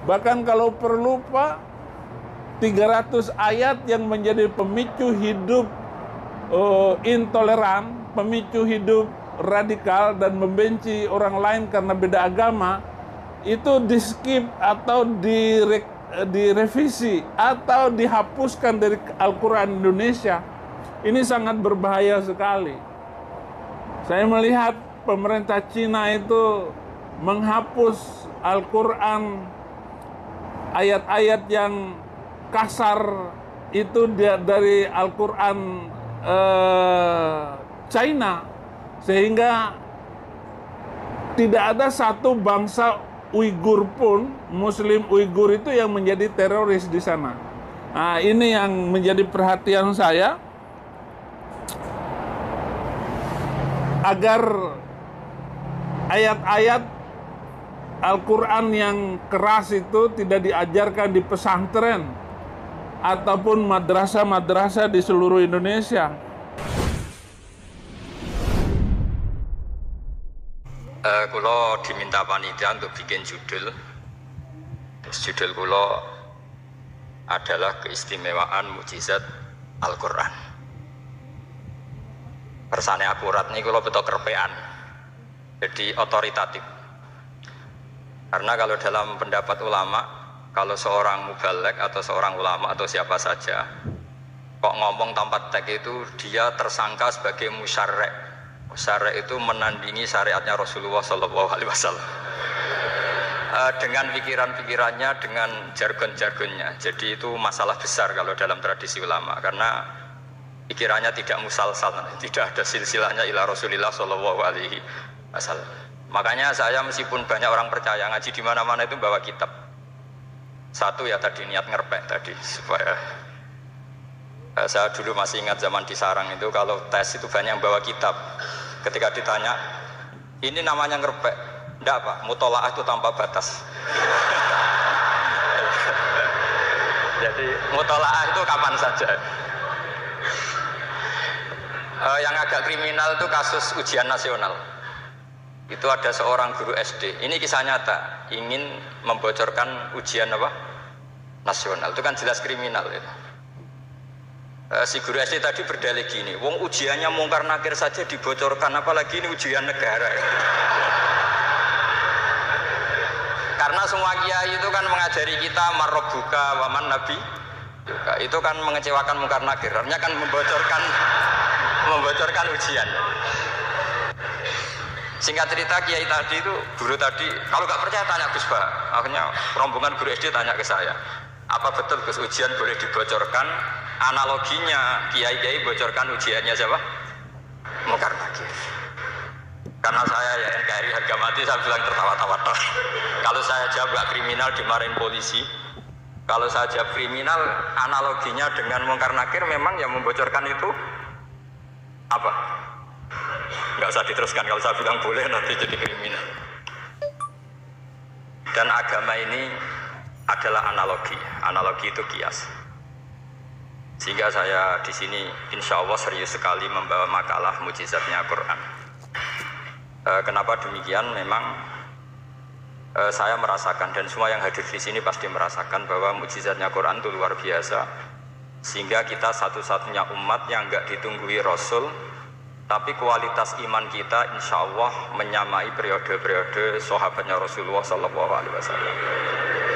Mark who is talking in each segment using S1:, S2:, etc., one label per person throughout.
S1: Bahkan kalau perlu Pak, 300 ayat yang menjadi pemicu hidup intoleran, pemicu hidup radikal dan membenci orang lain karena beda agama, itu di skip atau direvisi atau dihapuskan dari Al-Quran Indonesia. Ini sangat berbahaya sekali. Saya melihat pemerintah Cina itu menghapus Al-Quran, ayat-ayat yang kasar itu dari Al-Quran China, sehingga tidak ada satu bangsa Uighur pun, Muslim Uighur itu yang menjadi teroris di sana. Nah, ini yang menjadi perhatian saya, agar ayat-ayat Al-Quran yang keras itu tidak diajarkan di pesantren ataupun madrasah-madrasah di seluruh Indonesia.
S2: Kulo diminta panitia untuk bikin judul. Judul kulo adalah keistimewaan mukjizat Al-Quran. Persane akurat nih kulo betul kerpean, jadi otoritatif. Karena kalau dalam pendapat ulama, kalau seorang mubalek atau seorang ulama atau siapa saja kok ngomong tanpa teks itu, dia tersangka sebagai musyarrek. Musyarrek itu menandingi syariatnya Rasulullah SAW dengan pikiran-pikirannya, dengan jargon-jargonnya. Jadi itu masalah besar kalau dalam tradisi ulama, karena pikirannya tidak musalsal, tidak ada silsilahnya ila Rasulillah SAW. Makanya saya meskipun banyak orang percaya ngaji di mana-mana itu bawa kitab. Satu ya tadi niat ngerpek tadi, supaya saya dulu masih ingat zaman di sarang itu kalau tes itu banyak yang bawa kitab. Ketika ditanya, ini namanya ngerpek? Enggak Pak, mutolaah itu tanpa batas. Jadi mutolaah itu kapan saja. Yang agak kriminal itu kasus ujian nasional. Itu ada seorang guru SD, ini kisah nyata, ingin membocorkan ujian apa? Nasional, itu kan jelas kriminal ya. Si guru SD tadi berdalih gini, wong ujiannya mungkar nakir saja dibocorkan, apalagi ini ujian negara ya. Karena semua kiai itu kan mengajari kita marrobuka waman nabi, itu kan mengecewakan mungkar nakir, artinya kan membocorkan ujian. Singkat cerita, kiai tadi itu, guru tadi, kalau nggak percaya tanya Gus Ba. Akhirnya rombongan guru SD tanya ke saya, apa betul Gus ujian boleh dibocorkan? Analoginya kiai-kiai bocorkan ujiannya siapa? Mungkar nakir. Karena saya ya NKRI harga mati, saya bilang tertawa-tawa. Kalau saya jawab nggak kriminal dimarahin polisi. Kalau saya jawab kriminal, analoginya dengan mungkar nakir memang yang membocorkan itu apa? Nggak usah diteruskan, kalau saya bilang boleh nanti jadi kriminal. Dan agama ini adalah analogi itu kias. Sehingga saya di sini insya Allah serius sekali membawa makalah mukjizatnya Quran. Kenapa demikian? Memang saya merasakan dan semua yang hadir di sini pasti merasakan bahwa mukjizatnya Quran itu luar biasa. Sehingga kita satu-satunya umat yang nggak ditunggui Rasul, tapi kualitas iman kita insya Allah menyamai periode-periode sahabatnya Rasulullah SAW.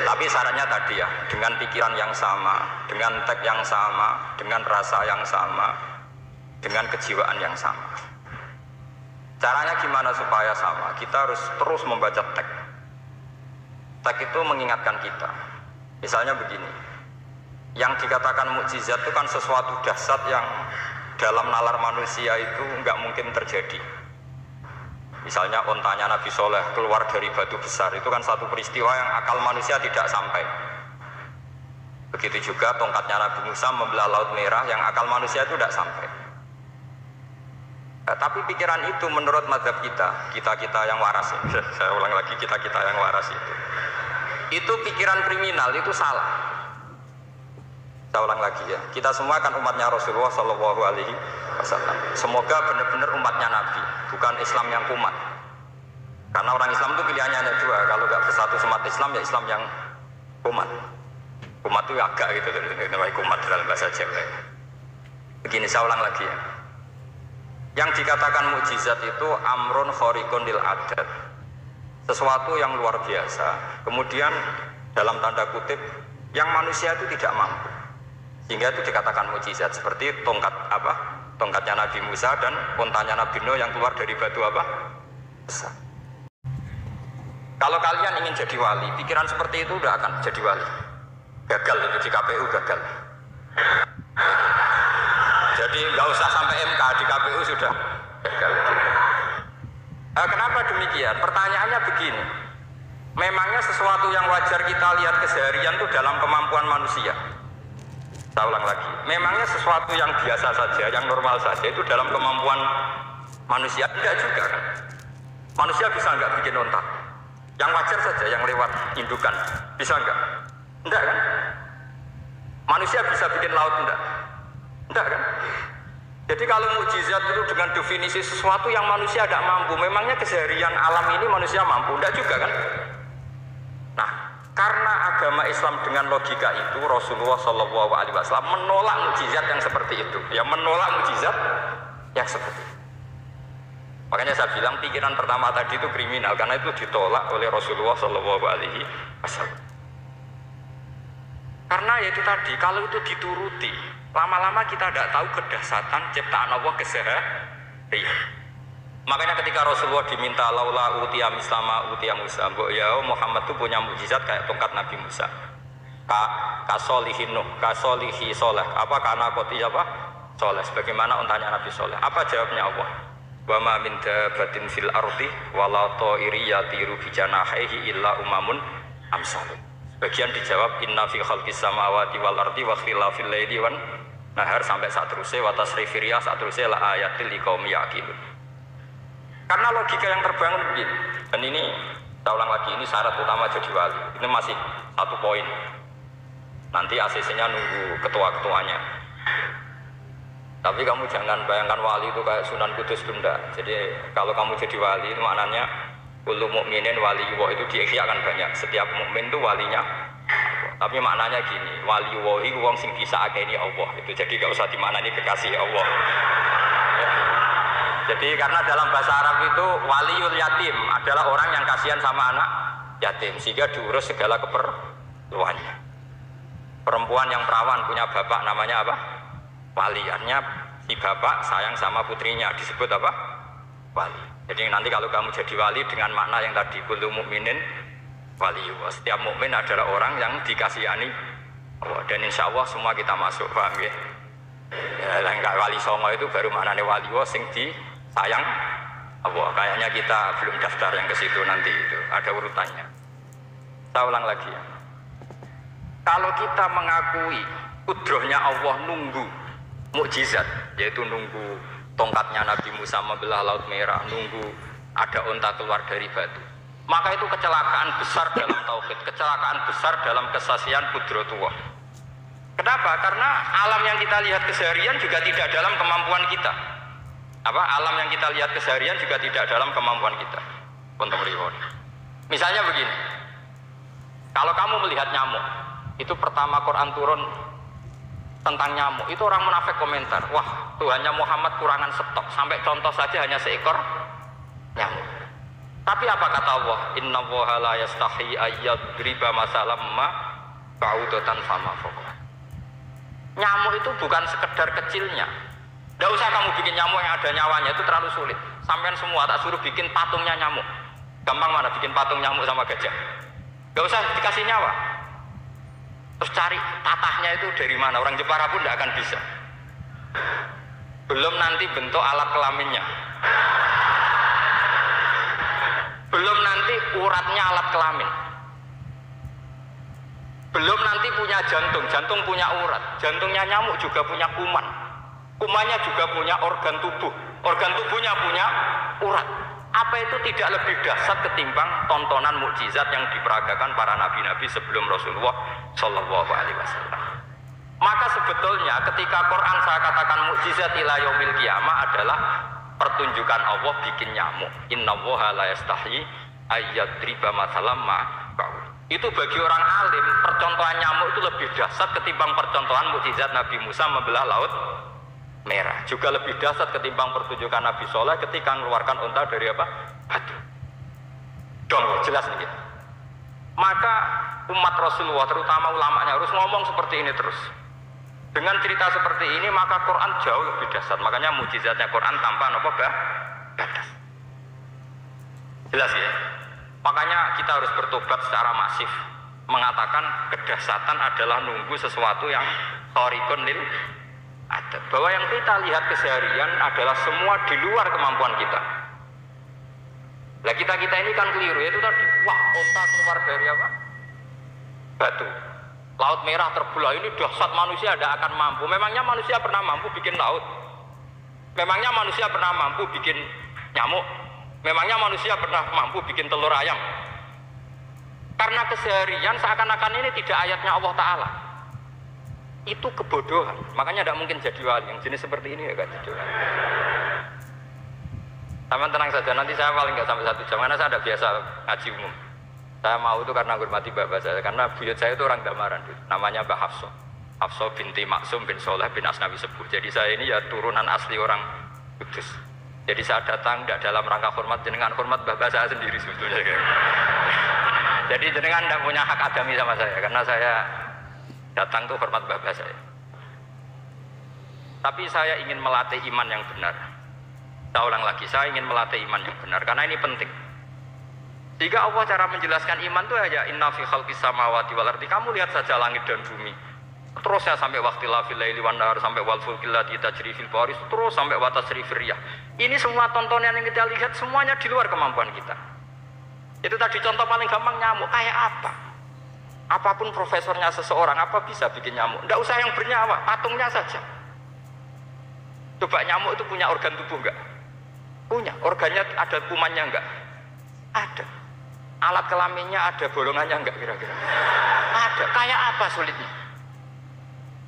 S2: Tapi syaratnya tadi ya, dengan pikiran yang sama, dengan teks yang sama, dengan rasa yang sama, dengan kejiwaan yang sama. Caranya gimana supaya sama? Kita harus terus membaca teks. Teks itu mengingatkan kita. Misalnya begini, yang dikatakan mukjizat itu kan sesuatu dahsyat yang dalam nalar manusia itu nggak mungkin terjadi. Misalnya ontanya Nabi Soleh keluar dari batu besar, itu kan satu peristiwa yang akal manusia tidak sampai. Begitu juga tongkatnya Nabi Musa membelah Laut Merah, yang akal manusia itu tidak sampai. Tapi pikiran itu menurut mazhab kita yang waras, saya ulang lagi, kita yang waras itu pikiran kriminal, itu salah. Saya ulang lagi ya, kita semua kan umatnya Rasulullah SAW. Semoga benar-benar umatnya Nabi, bukan Islam yang kumat. Karena orang Islam itu pilihannya hanya dua, kalau nggak bersatu umat Islam ya Islam yang Kumat. Kumat itu agak gitu, namanya kumat dalam bahasa Jawa. Begini, saya ulang lagi ya. Yang dikatakan mukjizat itu amrun khariqun lil adat. Sesuatu yang luar biasa. Kemudian dalam tanda kutip yang manusia itu tidak mampu. Sehingga itu dikatakan mukjizat, seperti tongkat apa? Tongkatnya Nabi Musa dan untanya Nabi Nuh yang keluar dari batu apa? Besar. Kalau kalian ingin jadi wali, pikiran seperti itu udah akan jadi wali. Gagal itu di KPU gagal. Jadi nggak usah sampai MK, di KPU sudah gagal. Kenapa demikian? Pertanyaannya begini. Memangnya sesuatu yang wajar kita lihat keseharian itu dalam kemampuan manusia? Saya ulang lagi. Memangnya sesuatu yang biasa saja, yang normal saja itu dalam kemampuan manusia? Tidak juga kan? Manusia bisa nggak bikin onta? Yang wajar saja, yang lewat indukan, bisa nggak? Enggak kan? Manusia bisa bikin laut enggak? Enggak kan? Jadi kalau mukjizat itu dengan definisi sesuatu yang manusia tidak mampu, memangnya keseharian alam ini manusia mampu? Enggak juga kan? Nah, karena agama Islam dengan logika itu, Rasulullah SAW menolak mukjizat yang seperti itu. Ya, menolak mukjizat yang seperti itu. Makanya saya bilang pikiran pertama tadi itu kriminal, karena itu ditolak oleh Rasulullah SAW. Karena ya itu tadi, kalau itu dituruti, lama-lama kita tidak tahu kedahsyatan ciptaan Allah keseharian. Makanya ketika Rasulullah diminta laula utiya mislama utiya Musa, ya Muhammad itu punya mukjizat kayak tongkat Nabi Musa. Kasolihi Nuh, kasolihi Soleh, apa karena koti apa? Soleh, sebagaimana untanya Nabi Soleh. Apa jawabnya Allah? Wa ma min dabatin fil ardi wala ta'iri yatiru bi janahihi illa umamun amsalun. Bagian dijawab inna fi khalqis samawati wal ardi wa ikhtilafil laili wan nahar sampai saat terusnya wa tasrifir riyah saat terusnya la ayatil liqaumi yaqilun. Karena logika yang terbangun begini. Dan ini saya ulang lagi, ini syarat utama jadi wali. Ini masih satu poin. Nanti ACC-nya nunggu ketua-ketuanya. Tapi kamu jangan bayangkan wali itu kayak Sunan Kudus Tunda. Jadi kalau kamu jadi wali itu maknanya kullu mukminin waliyullah itu diikhyakan banyak. Setiap mukmin itu walinya. Tapi maknanya gini, waliyullahi wong sing disaakeni Allah. Itu jadi gak usah dimaknani kekasih Allah. Ya. Jadi karena dalam bahasa Arab itu waliyul yatim adalah orang yang kasihan sama anak yatim sehingga diurus segala keperluannya. Perempuan yang perawan punya bapak namanya apa? Wali, artinya si bapak sayang sama putrinya disebut apa? Wali. Jadi nanti kalau kamu jadi wali dengan makna yang tadi kullu mukminin waliyullah. Setiap mukmin adalah orang yang dikasihani Allah dan insya Allah semua kita masuk, paham ya? Ya, enggak wali songo itu baru maknanya waliyullah sing disayang Allah. Kayaknya kita belum daftar yang ke situ nanti itu ada urutannya. Saya ulang lagi ya. Kalau kita mengakui kudrohnya Allah nunggu mukjizat, yaitu nunggu tongkatnya Nabi Musa membelah Laut Merah, nunggu ada unta keluar dari batu, maka itu kecelakaan besar dalam tauhid, kecelakaan besar dalam kesaksian kudratullah. Kenapa? Karena alam yang kita lihat keseharian juga tidak dalam kemampuan kita. Alam yang kita lihat keseharian juga tidak dalam kemampuan kita. Misalnya begini, kalau kamu melihat nyamuk, itu pertama Quran turun tentang nyamuk, itu orang munafik komentar, wah Tuhannya Muhammad kurangan stok, sampai contoh saja hanya seekor nyamuk. Tapi apa kata Allah? Inna woha la yastahi ayyadriba masalam ma ba'udatan fama fokor. Nyamuk itu bukan sekedar kecilnya. Tidak usah kamu bikin nyamuk yang ada nyawanya, itu terlalu sulit. Sampai semua tak suruh bikin patungnya nyamuk. Gampang mana bikin patung nyamuk sama gajah? Tidak usah dikasih nyawa. Terus cari tatahnya itu dari mana, orang Jepara pun tidak akan bisa. Belum nanti bentuk alat kelaminnya, belum nanti uratnya alat kelamin, belum nanti punya jantung, jantung punya urat, jantungnya nyamuk juga punya kuman, kumannya juga punya organ tubuh, organ tubuhnya punya urat. Apa itu tidak lebih dahsyat ketimbang tontonan mukjizat yang diperagakan para nabi-nabi sebelum Rasulullah Shallallahu Alaihi Wasallam? Maka sebetulnya ketika Quran saya katakan mukjizat ila yaumil qiyamah adalah pertunjukan Allah bikin nyamuk. Inna woha la yastahi ayyadriba masalam ma ba'ud. Itu bagi orang alim, percontohan nyamuk itu lebih dahsyat ketimbang percontohan mukjizat Nabi Musa membelah laut merah. Juga lebih dahsyat ketimbang pertunjukan Nabi Soleh ketika mengeluarkan unta dari apa? Batu. Dong, jelas nih. Maka umat Rasulullah, terutama ulamanya, harus ngomong seperti ini terus. Dengan cerita seperti ini, maka Quran jauh lebih dahsyat. Makanya mukjizatnya Quran tanpa apa? Batas. Jelas ya? Makanya kita harus bertobat secara masif, mengatakan kedahsyatan adalah nunggu sesuatu yang thorikun lil adat, bahwa yang kita lihat keseharian adalah semua di luar kemampuan kita. Nah kita ini kan keliru, itu tadi, wah unta keluar dari apa? Batu. Laut merah terbelah, ini dahsyat, manusia tidak akan mampu. Memangnya manusia pernah mampu bikin laut? Memangnya manusia pernah mampu bikin nyamuk? Memangnya manusia pernah mampu bikin telur ayam? Karena keseharian seakan-akan ini tidak ayatnya Allah Ta'ala. Itu kebodohan. Makanya tidak mungkin jadi wali. Yang jenis seperti ini ya gak jadi wali. Sama tenang saja, nanti saya paling nggak sampai 1 jam. Karena saya tidak biasa ngaji umum. Saya mau itu karena hormati bapak saya. Karena buyut saya itu orang Damaran. Namanya Mbah Hafso. Hafso binti Maksum bin Soleh bin Asnawi Sepuh. Jadi saya ini ya turunan asli orang Kudus. Jadi saya datang tidak dalam rangka hormat jenengan, hormat bapak saya sendiri sebetulnya. Jadi jenengan tidak punya hak adami sama saya, karena saya datang tuh hormat bapak saya. Tapi saya ingin melatih iman yang benar. Saya ulang lagi, saya ingin melatih iman yang benar, karena ini penting. Jika Allah cara menjelaskan iman itu aja inna fi khalqis samawati wal ardi. Kamu lihat saja langit dan bumi. Terusnya sampai waktu lafil laili wan nahar, sampai wal fulkil lati tajri fil bahri, terus sampai wa tasrifir riyah. Ini semua tontonan yang kita lihat semuanya di luar kemampuan kita. Itu tadi contoh paling gampang, nyamuk kayak apa? Apapun profesornya seseorang, apa bisa bikin nyamuk? Tidak usah yang bernyawa, patungnya saja. Coba nyamuk itu punya organ tubuh enggak? Punya. Organnya ada kumannya enggak? Ada. Alat kelaminnya ada bolongannya enggak kira-kira? Ada. Kayak apa sulitnya?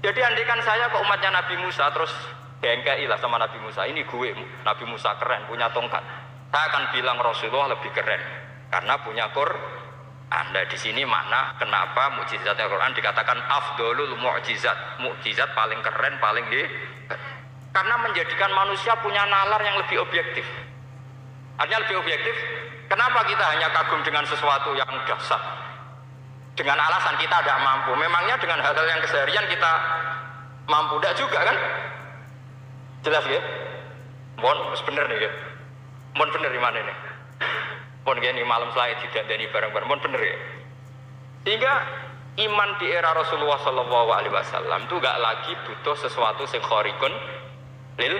S2: Jadi andaikan saya ke umatnya Nabi Musa terus bengkai lah sama Nabi Musa, ini gue Nabi Musa keren, punya tongkat. Saya akan bilang Rasulullah lebih keren karena punya Quran. Nah di sini makna kenapa mukjizatnya Quran dikatakan afdolul mukjizat, mukjizat paling keren, paling hebat. Karena menjadikan manusia punya nalar yang lebih objektif. Artinya lebih objektif. Kenapa kita hanya kagum dengan sesuatu yang dahsyat? Dengan alasan kita tidak mampu. Memangnya dengan hal-hal yang keseharian kita mampu? Tidak juga kan? Jelas ya? Mohon bener nih ya? Mohon bener di mana nih? Mohon gini malam selai tidak dari bareng-bareng. Mohon bener ya? Sehingga iman di era Rasulullah SAW itu gak lagi butuh sesuatu yang khorikun lil.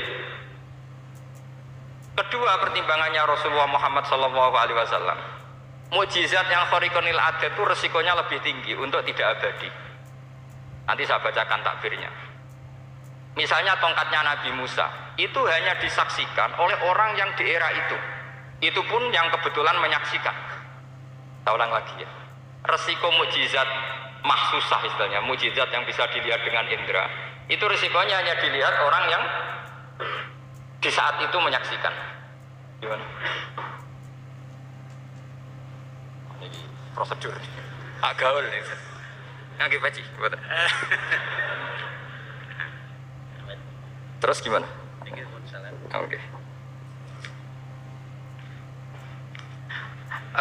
S2: Kedua pertimbangannya Rasulullah Muhammad SAW, mukjizat yang khariqunil adat itu resikonya lebih tinggi untuk tidak abadi. Nanti saya bacakan takbirnya. Misalnya tongkatnya Nabi Musa itu hanya disaksikan oleh orang yang di era itu pun yang kebetulan menyaksikan. Saya ulang lagi ya, resiko mukjizat mahsusah istilahnya, mukjizat yang bisa dilihat dengan indera, itu resikonya hanya dilihat orang yang di saat itu menyaksikan. Gimana? Prosedur gaul nih nggak baci terus gimana? Oke.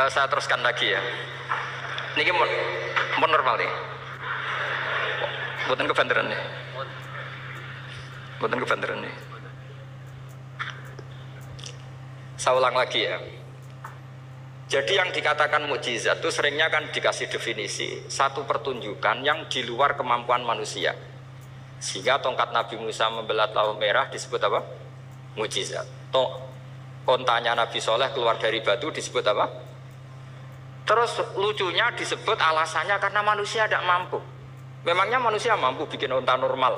S2: Saya teruskan lagi ya. Ini mau normal nih, buatan kebanderan nih, buatan kebanderan nih. Saya ulang lagi ya. Jadi yang dikatakan mukjizat itu seringnya kan dikasih definisi satu pertunjukan yang di luar kemampuan manusia. Sehingga tongkat Nabi Musa membelah laut merah disebut apa? Mukjizat. Kontanya Nabi Soleh keluar dari batu disebut apa? Terus lucunya disebut alasannya karena manusia tidak mampu. Memangnya manusia mampu bikin unta normal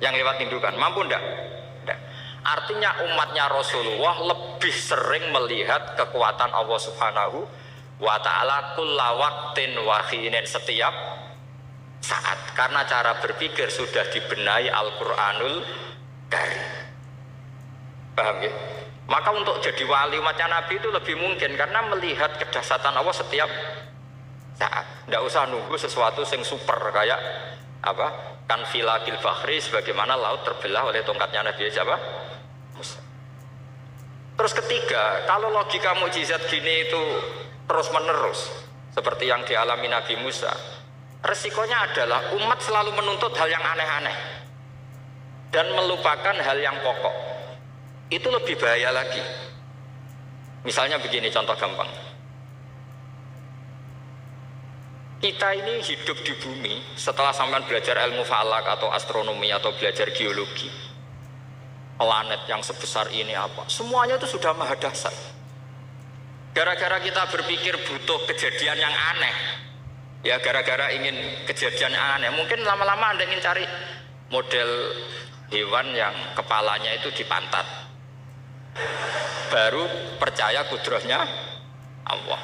S2: yang lewat indukan? Mampu enggak? Artinya umatnya Rasulullah lebih sering melihat kekuatan Allah Subhanahu wa ta'ala kulla waqtin wa khinin, setiap saat, karena cara berpikir sudah dibenahi Al-Qur'anul Karim. Paham ya? Maka untuk jadi wali umatnya Nabi itu lebih mungkin karena melihat kedahsyatan Allah setiap saat. Nggak usah nunggu sesuatu yang super kayak apa? Kan filakil bahri, sebagaimana laut terbelah oleh tongkatnya Nabi siapa? Musa. Terus ketiga, kalau logika mukjizat gini itu terus menerus seperti yang dialami Nabi Musa, resikonya adalah umat selalu menuntut hal yang aneh-aneh dan melupakan hal yang pokok. Itu lebih bahaya lagi. Misalnya begini, contoh gampang. Kita ini hidup di bumi setelah sampean belajar ilmu falak atau astronomi atau belajar geologi. Planet yang sebesar ini apa? Semuanya itu sudah maha dahsyat. Gara-gara kita berpikir butuh kejadian yang aneh. Ya gara-gara ingin kejadian yang aneh. Mungkin lama-lama Anda ingin cari model hewan yang kepalanya itu di pantat. Baru percaya kudrahnya Allah.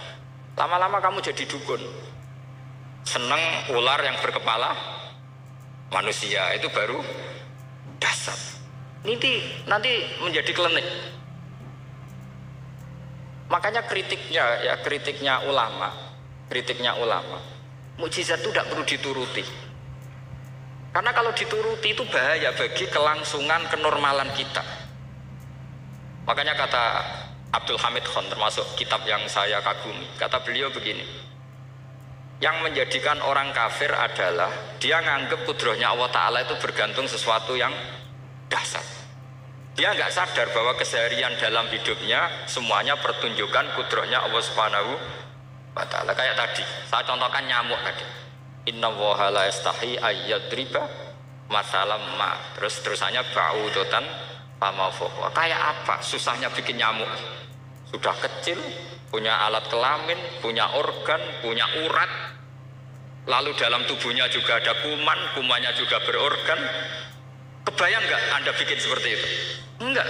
S2: Lama-lama kamu jadi dukun. Seneng ular yang berkepala manusia, itu baru dasar. Nanti menjadi klinik. Makanya kritiknya ulama, mukjizat itu tidak perlu dituruti. Karena kalau dituruti itu bahaya bagi kelangsungan kenormalan kita. Makanya kata Abdul Hamid Khan, termasuk kitab yang saya kagumi, kata beliau begini. Yang menjadikan orang kafir adalah dia nganggep kudrahnya Allah Ta'ala itu bergantung sesuatu yang dahsyat. Dia nggak sadar bahwa keseharian dalam hidupnya semuanya pertunjukan kudrahnya Allah Subhanahu wa Ta'ala. Kayak tadi, saya contohkan nyamuk tadi. Inna woha la yastahi ayyadriba masalam ma. Terus terusannya ba'udotan pamafokwa. Kayak apa susahnya bikin nyamuk? Sudah kecil, punya alat kelamin, punya organ, punya urat, lalu dalam tubuhnya juga ada kuman, kumannya juga berorgan. Kebayang nggak Anda bikin seperti itu? Enggak.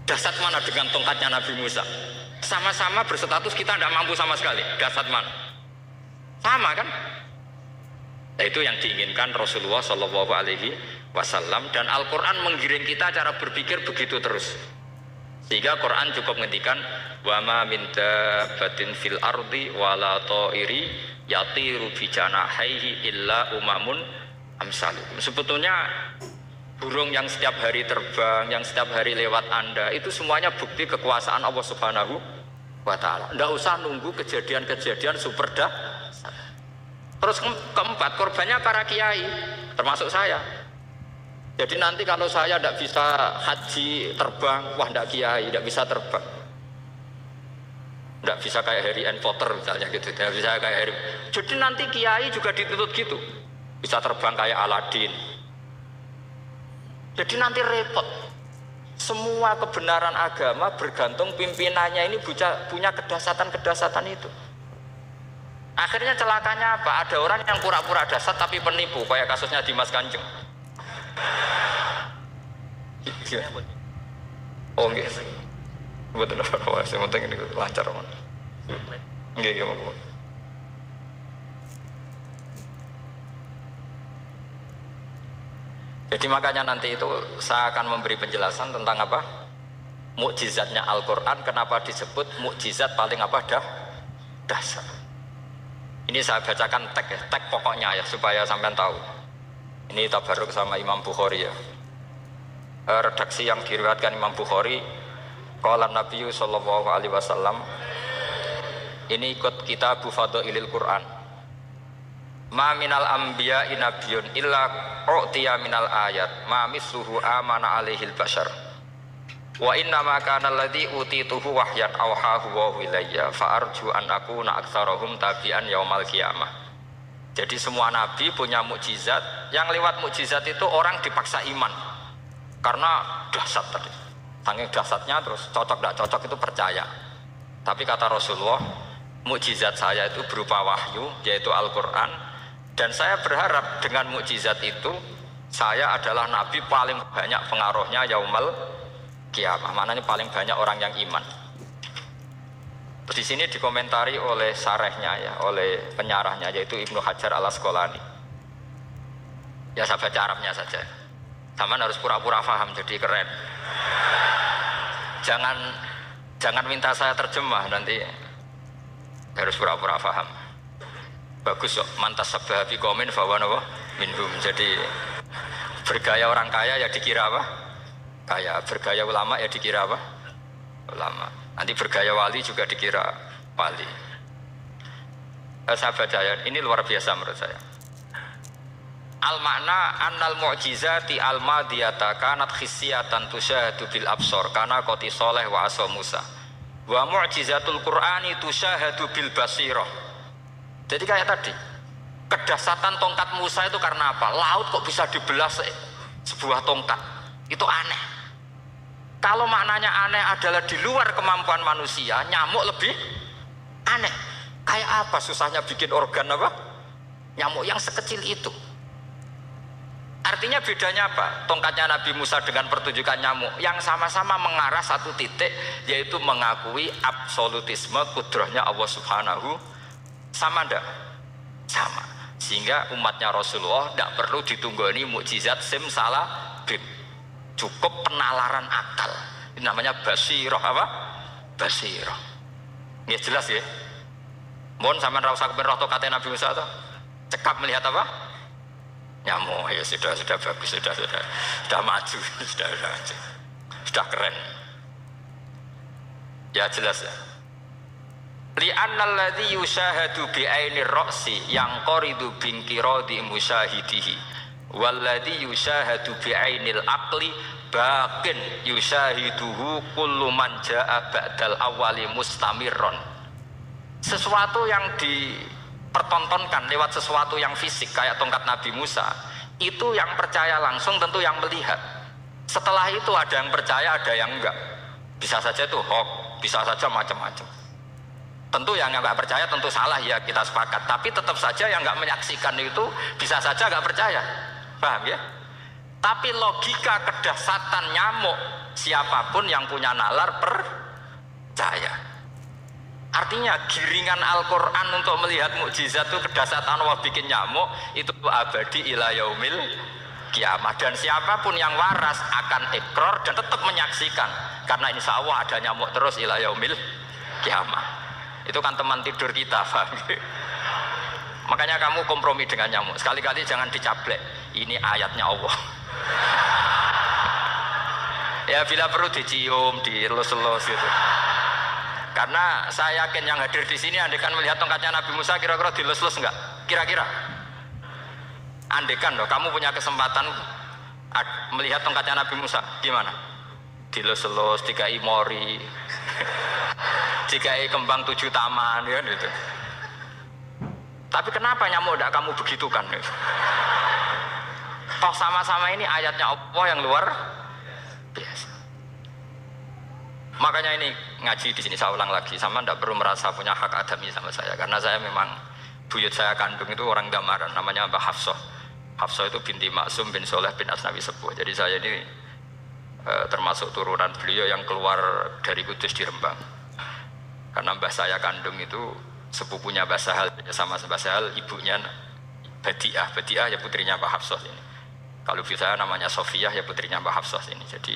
S2: Dahsyat mana dengan tongkatnya Nabi Musa? Sama-sama berstatus kita tidak mampu sama sekali. Dahsyat mana? Sama kan? Nah, itu yang diinginkan Rasulullah Shallallahu Alaihi Wasallam, dan Al-Quran menggiring kita cara berpikir begitu terus. Sehingga Quran cukup menghentikan wa ma min dabbatin fil ardi wala ta'iri yatiru bi janahaihi illa umamun amsalukum. Sebetulnya burung yang setiap hari terbang, yang setiap hari lewat Anda, itu semuanya bukti kekuasaan Allah Subhanahu wa Ta'ala. Tidak usah nunggu kejadian-kejadian super dahsyat. Terus keempat, korbannya para kiai, termasuk saya. Jadi nanti kalau saya tidak bisa haji terbang, wah tidak kiai, tidak bisa terbang. Tidak bisa kayak Harry and Potter misalnya gitu, tidak bisa kayak Harry. Jadi nanti kiai juga dituntut gitu, bisa terbang kayak Aladin. Jadi nanti repot. Semua kebenaran agama bergantung pimpinannya ini punya kedahsyatan-kedahsyatan itu. Akhirnya celakanya apa? Ada orang yang pura-pura dahsyat tapi penipu, kayak kasusnya Dimas Kanjeng. Oh nggih. Betul apa sih penting ini lancar mon. Nggih nggih. Jadi makanya nanti itu saya akan memberi penjelasan tentang apa? Mukjizatnya Al-Qur'an, kenapa disebut mukjizat paling apa dahsyat. Ini saya bacakan teks pokoknya ya supaya sampean tahu. Ini tabaruk sama Imam Bukhari ya. Redaksi yang diriwayatkan Imam Bukhari, qala Nabi sallallahu alaihi wasallam, ini ikut kitab Fadhailil Quran. Ma minal anbiya nabiyyun illa u'tiya minal ayat ma misluhu amana alaihil bashar. Wa inna ma kana alladhi utituhu wahyan awhahu wa ilayya fa arju an akuna aktsarahum tabi'an yaumal qiyamah. Jadi semua nabi punya mukjizat, yang lewat mukjizat itu orang dipaksa iman karena dahsyat tadi. Saking dahsyatnya terus cocok tidak cocok itu percaya. Tapi kata Rasulullah, mukjizat saya itu berupa wahyu, yaitu Al-Quran, dan saya berharap dengan mukjizat itu saya adalah nabi paling banyak pengaruhnya yaumal qiyamah. Maknanya paling banyak orang yang iman. Di sini dikomentari oleh sarehnya ya, oleh penyarahnya yaitu Ibnu Hajar Al-Asqalani. Ya saya baca Arabnya saja. Sama harus pura-pura paham jadi keren. Jangan minta saya terjemah nanti harus pura-pura paham. bagus kok. Mantas sabah bi qaumin fahuwa minhum. Jadi bergaya orang kaya ya dikira apa? Kaya. Bergaya ulama ya dikira apa? Ulama. Nanti bergaya wali juga dikira wali. Saya baca ya, ini luar biasa menurut saya. Al makna annal mu'jizati al madiyata kanat khissiyatan tusyahadu bil absor kana qoti soleh wa aso Musa wa mu'jizatul Qur'ani tusyahadu bil basirah. Jadi kayak tadi, kedahsyatan tongkat Musa itu karena apa? Laut kok bisa dibelah sebuah tongkat, itu aneh. Kalau maknanya aneh adalah di luar kemampuan manusia, nyamuk lebih aneh. Kayak apa susahnya bikin organ apa? Nyamuk yang sekecil itu. Artinya bedanya apa? Tongkatnya Nabi Musa dengan pertunjukan nyamuk yang sama-sama mengarah satu titik, yaitu mengakui absolutisme kudrahnya Allah Subhanahu. Sama ndak? Sama. Sehingga umatnya Rasulullah tidak perlu ditunggoni mukjizat simsalabim. Cukup penalaran akal. Ini namanya basirah apa? Basirah. Ya jelas ya. Mohon sampean ra usah kepen roh tokate Nabi Musa to. Cekap melihat apa? Nyamuk. Ya sudah bagus, sudah maju, sudah keren. Ya jelas ya. Li'annal ladzi yushahadu bi ainir ra'si yang qaridu binkiradi musyahidihi walladzi yushahadu bi ainil aqli baqin yushahiduhu kullu man jaa ba'dal awwali mustamirron. Sesuatu yang dipertontonkan lewat sesuatu yang fisik kayak tongkat Nabi Musa, itu yang percaya langsung tentu yang melihat. Setelah itu ada yang percaya, ada yang enggak. Bisa saja itu hoax, bisa saja macam-macam. Tentu yang nggak percaya tentu salah ya, kita sepakat. Tapi tetap saja yang nggak menyaksikan itu bisa saja nggak percaya, paham ya? Tapi logika kedahsyatan nyamuk, siapapun yang punya nalar percaya. Artinya giringan Al-Quran untuk melihat mukjizat itu kedahsyatan Allah bikin nyamuk itu abadi ila yaumil kiamah. Dan siapapun yang waras akan ikrar dan tetap menyaksikan, karena insya Allah ada nyamuk terus ila yaumil kiamah. Itu kan teman tidur kita, Pak. Makanya kamu kompromi dengan nyamuk. Sekali-kali jangan dicaplek. Ini ayatnya Allah. Ya bila perlu dicium, dielus-elus gitu. Karena saya yakin yang hadir di sini andekan melihat tongkatnya Nabi Musa kira-kira dilus-elus enggak? Kira-kira. Andekan loh, kamu punya kesempatan melihat tongkatnya Nabi Musa, gimana? Dilus-elus, dikai mori. Dikai kembang 7 taman ya gitu. Tapi kenapa nyamuk tidak kamu begitukan? Toh sama-sama ini ayatnya Allah yang luar biasa. Makanya ini ngaji di sini saya ulang lagi, sama tidak perlu merasa punya hak adami sama saya, karena saya memang buyut saya kandung itu orang Gamaran, namanya Mbah Hafsah. Hafsah itu binti Maksum bin Soleh bin Asnawi Sepuh. Jadi saya ini termasuk turunan beliau yang keluar dari Kudus di Rembang. Karena mbah saya kandung itu sepupunya Mbah Sahal, sama Mbah Sahal ibunya Badiah ya putrinya Mbah Hafsah ini. Kalau ibu saya namanya Sofiyah ya putrinya Mbah Hafsah ini. Jadi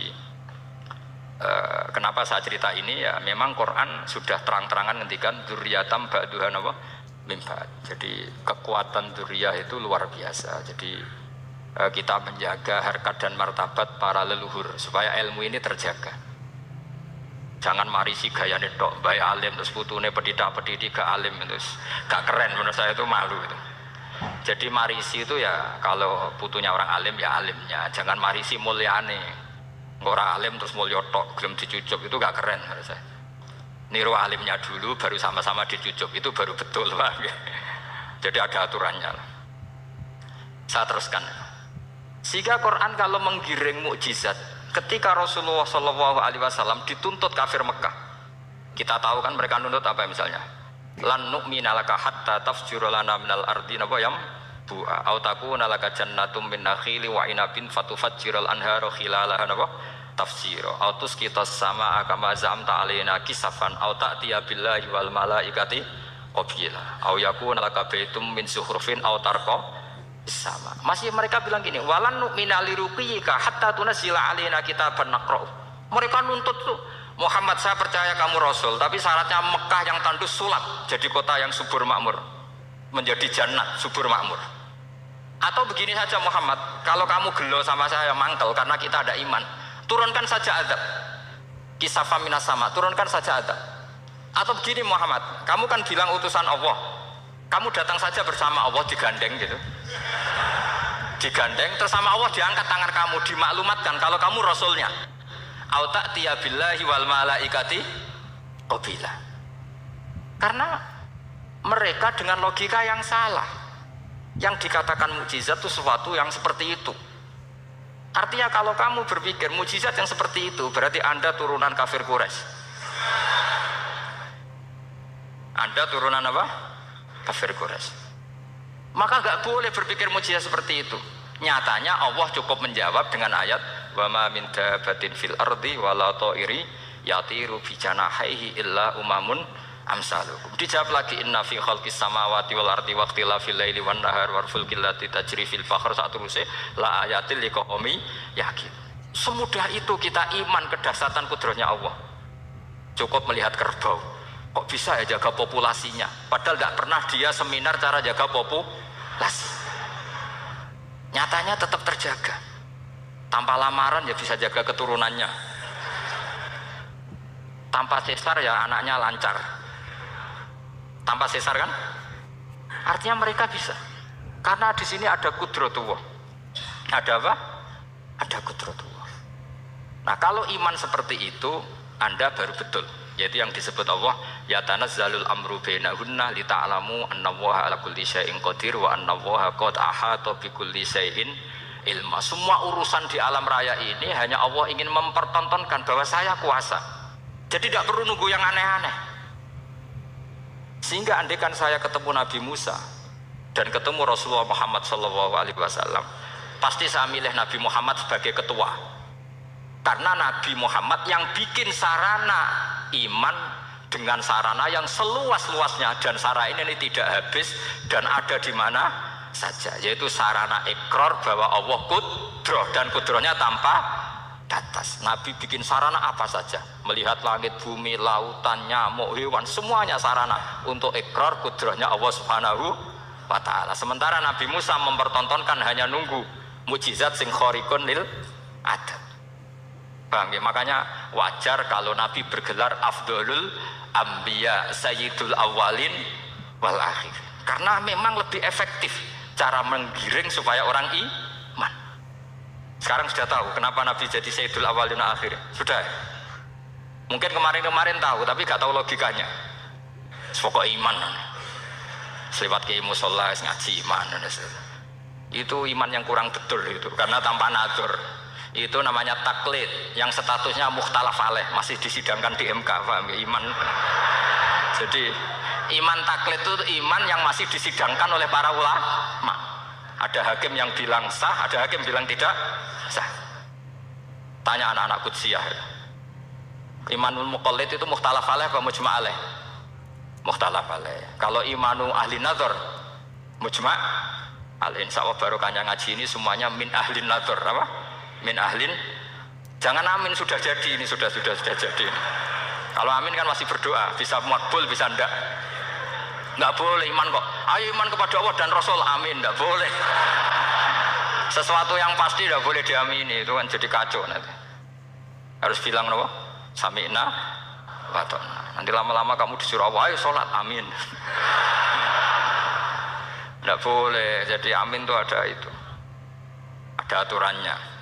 S2: kenapa saya cerita ini ya, memang Quran sudah terang-terangan ngendikan dzurriyatam ba'duha apa mimba. Jadi kekuatan dzurriyah itu luar biasa. Jadi kita menjaga harkat dan martabat para leluhur supaya ilmu ini terjaga. Jangan marisi gaya netok, baik alim terus putune pedita-pedidi gak alim terus gak keren, menurut saya itu malu itu. Jadi marisi itu ya kalau putunya orang alim ya alimnya, jangan marisi mulyane. Orang alim terus mulya tok gelem dicucup itu gak keren menurut saya. Niru alimnya dulu baru sama-sama dicucup itu baru betul, Pak. Jadi ada aturannya. Saya teruskan. Sehingga Quran kalau menggiring mukjizat, ketika Rasulullah SAW dituntut kafir Mekah, kita tahu kan mereka nuntut apa misalnya? Lan nu'mina laka hatta tafjura lana minal ardi nabiyam bu'a au takuna laka jannatum min nakhili wa inabin fatufajjiral anhara khilalaha napa tafsira au tusqitas samaa kama zamta alaina kisafan au ta'tiya billahi wal malaikati qabila au yakuna laka baitum min zuhrufin au tarqa sama. Masih mereka bilang gini, walan nu'mina liruqiyika hatta tunzila alaina kitaban naqra. Mereka nuntut tuh, Muhammad saya percaya kamu rasul, tapi syaratnya Mekah yang tandus sulap, jadi kota yang subur makmur. menjadi jannat subur makmur. Atau begini saja Muhammad, kalau kamu gelo sama saya mangkel karena kita ada iman, turunkan saja azab. Kisafa minas sama, turunkan saja azab. Atau begini Muhammad, kamu kan bilang utusan Allah, kamu datang saja bersama Allah digandeng gitu. Digandeng terus sama Allah diangkat tangan kamu, dimaklumatkan kalau kamu rasulnya. Au ta'tiya billahi wal malaikati qabila. Karena mereka dengan logika yang salah. Yang dikatakan mukjizat itu sesuatu yang seperti itu. Artinya kalau kamu berpikir mukjizat yang seperti itu, berarti Anda turunan kafir Quraisy. Anda turunan apa? Kafir Quraisy. Maka nggak boleh berpikir mukjizat seperti itu. Nyatanya Allah cukup menjawab dengan ayat wa ma min dabatin fil ardi wala ta'iri yatiru bi janahihi illa umamun amsalukum. Dijawab lagi inna fi khalqis samawati wal ardi waqtilafil laili wan nahar wal fulki allati tajri fil bahr saturuse la ayatil liqaumi yakin. Semudah itu kita iman kedahsyatan kudratnya Allah. Cukup melihat kerbau, kok bisa ya jaga populasinya, padahal tidak pernah dia seminar cara jaga populasi. Nyatanya tetap terjaga. Tanpa lamaran ya bisa jaga keturunannya. Tanpa sesar ya anaknya lancar. Tanpa sesar kan? Artinya mereka bisa. Karena di sini ada kudratullah. Ada apa? Ada kudratullah. Nah, kalau iman seperti itu, Anda baru betul. Yaitu yang disebut Allah, ya tanazzalul amru bainahunna li ta'lamu annallaha ala kulli syai'in qadir wa annallaha qad ahata bi kulli syai'in ilma. Semua urusan di alam raya ini hanya Allah ingin mempertontonkan bahwa saya kuasa. Jadi tidak perlu nunggu yang aneh-aneh. Sehingga andaikan saya ketemu Nabi Musa dan ketemu Rasulullah Muhammad SAW, pasti saya milih Nabi Muhammad sebagai ketua. Karena Nabi Muhammad yang bikin sarana iman dengan sarana yang seluas-luasnya, dan sarana ini tidak habis dan ada di mana saja, yaitu sarana ikrar bahwa Allah kudroh dan kudrohnya tanpa batas. Nabi bikin sarana apa saja, melihat langit, bumi, lautan, nyamuk, hewan, semuanya sarana untuk ikrar kudrohnya Allah Subhanahu wa ta'ala. Sementara Nabi Musa mempertontonkan hanya nunggu mukjizat sing khariqun lil adat. Bang, ya, makanya wajar kalau Nabi bergelar Afdolul Ambiya Sayyidul Awalin wal Akhir, karena memang lebih efektif cara menggiring supaya orang iman. Sekarang sudah tahu kenapa Nabi jadi Sayyidul Awalin wal Akhir? Sudah. Mungkin kemarin-kemarin tahu tapi gak tahu logikanya. Pokok iman. Selewat ke musola ngaji iman. Itu iman yang kurang betul itu, karena tanpa nadur. Itu namanya taklid yang statusnya mukhtalaf alaih, masih disidangkan di MK, paham ya? Iman. Jadi iman taklid itu iman yang masih disidangkan oleh para ulama. Ada hakim yang bilang sah, ada hakim bilang tidak sah. Tanya anak-anak Qudsiyah. Imanul muqallid itu mukhtalaf alaih apa mujma' alaih? Mukhtalaf alaih. Kalau imanu ahli nazar mujma' alaih. Insyaallah barokahnya ngaji ini semuanya min ahli nazar, apa? Min ahlin, jangan amin sudah jadi, ini sudah jadi. Kalau amin kan masih berdoa, bisa makbul bisa ndak boleh iman kok. Ayo iman kepada Allah dan Rasul, amin, ndak boleh. Sesuatu yang pasti ndak boleh diamini, itu kan jadi kacau nanti. Harus bilang apa? Sami'na wa ta'na. Nanti lama-lama kamu disuruh Allah, ayo sholat, amin. Ndak boleh. Jadi amin itu ada aturannya.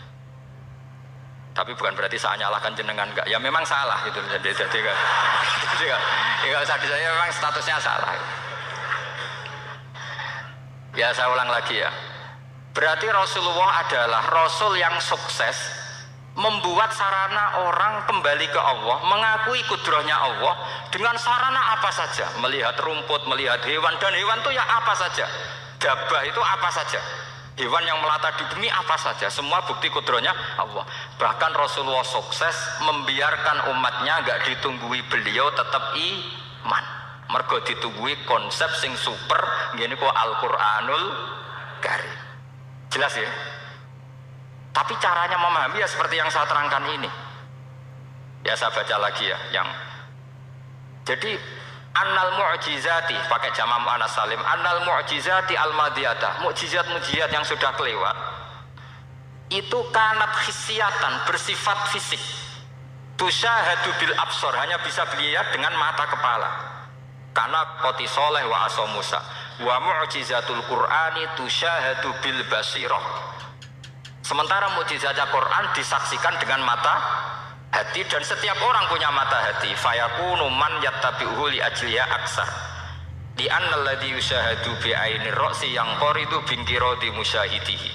S2: Tapi bukan berarti saya nyalahkan jenengan, enggak. Ya memang salah gitu. Jadi enggak usah disayang, memang statusnya salah. Ya saya ulang lagi ya. Berarti Rasulullah adalah Rasul yang sukses membuat sarana orang kembali ke Allah, mengakui kudrohnya Allah dengan sarana apa saja. Melihat rumput, melihat hewan, dan hewan itu ya apa saja. Dabah itu apa saja. Hewan yang melata di bumi apa saja, semua bukti kudrohnya Allah. Bahkan Rasulullah sukses membiarkan umatnya nggak ditunggui beliau tetap iman. Mergo ditunggui konsep sing super, gini kok Al-Quranul Karim. Jelas ya? Tapi caranya memahami ya seperti yang saya terangkan ini. Ya saya baca lagi ya. Jadi annal mu'jizati, pakai jama' mu'annas salim, annal mu'jizati al-madiyatah, mukjizat-mukjizat yang sudah kelewat itu kanat khisiatan, bersifat fisik, tusyahadu bil absor, hanya bisa dilihat dengan mata kepala, karena qoti soleh wa aso Musa, wa mu'jizatul qur'ani tusyahadu bil basirah. Sementara mukjizatnya Quran disaksikan dengan mata hati, dan setiap orang punya mata hati. Fayakunu man yattabi'uhu li ajliya aksar li anna alladhi yushahadu bi ainir ra'si yang qoridu bingkirodi musyahidihi